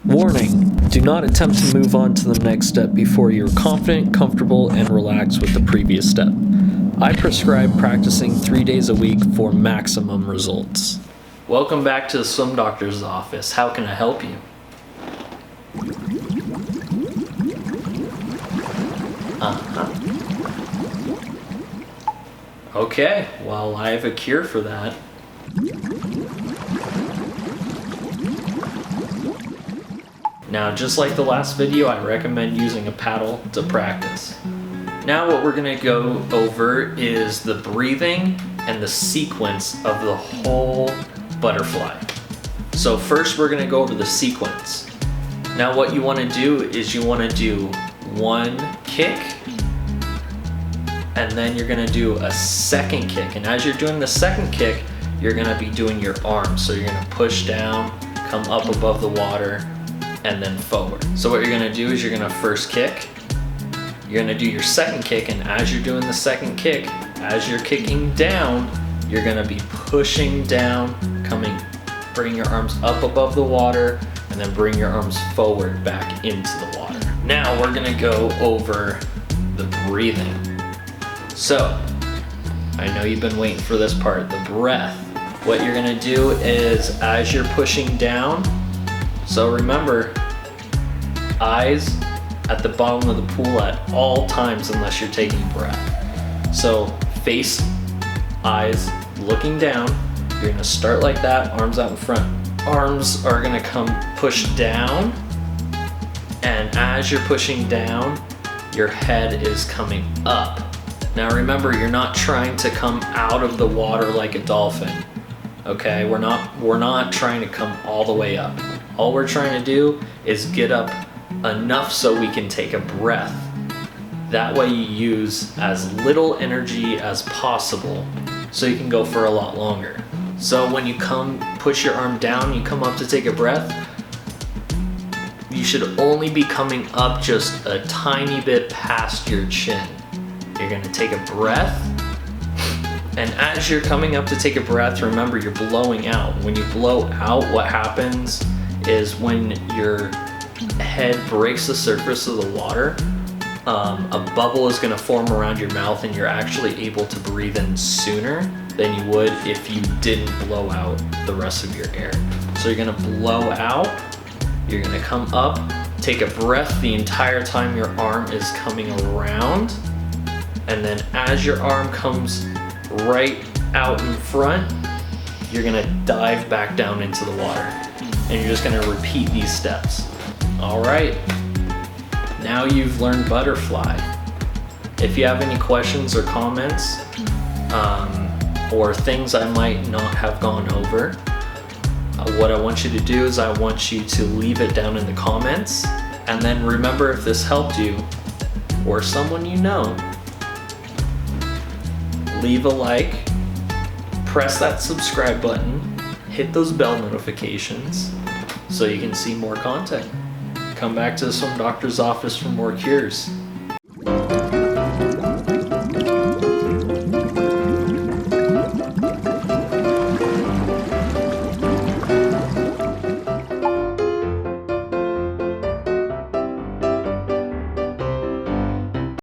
Warning, do not attempt to move on to the next step before you're confident, comfortable, and relaxed with the previous step. I prescribe practicing 3 days a week for maximum results. Welcome back to the swim doctor's office. How can I help you? Okay, well, I have a cure for that. Now, just like the last video, I recommend using a paddle to practice. Now what we're gonna go over is the breathing and the sequence of the whole butterfly. So first we're gonna go over the sequence. Now what you wanna do is you wanna do one kick, and then you're gonna do a second kick. And as you're doing the second kick, you're gonna be doing your arms. So you're gonna push down, come up above the water, and then forward. So what you're gonna do is you're gonna first kick, you're gonna do your second kick, and as you're doing the second kick, as you're kicking down, you're gonna be pushing down, bring your arms up above the water, and then bring your arms forward back into the water. Now we're gonna go over the breathing. So, I know you've been waiting for this part, the breath. What you're gonna do is as you're pushing down, so remember, eyes at the bottom of the pool at all times unless you're taking a breath. So face, eyes, looking down. You're gonna start like that, arms out in front. Arms are gonna come push down, and as you're pushing down, your head is coming up. Now remember, you're not trying to come out of the water like a dolphin. Okay, we're not trying to come all the way up. All we're trying to do is get up enough so we can take a breath. That way you use as little energy as possible so you can go for a lot longer. So when you push your arm down, you come up to take a breath, you should only be coming up just a tiny bit past your chin. You're gonna take a breath, and as you're coming up to take a breath, remember you're blowing out. When you blow out, what happens is when your head breaks the surface of the water, a bubble is gonna form around your mouth, and you're actually able to breathe in sooner than you would if you didn't blow out the rest of your air. So you're gonna blow out, you're gonna come up, take a breath the entire time your arm is coming around, and then as your arm comes right out in front, you're gonna dive back down into the water. And you're just gonna repeat these steps. All right, now you've learned butterfly. If you have any questions or comments, or things I might not have gone over, what I want you to do is I want you to leave it down in the comments. And then remember, if this helped you or someone you know, leave a like, press that subscribe button, hit those bell notifications so you can see more content. Come back to the swim doctor's office for more cures.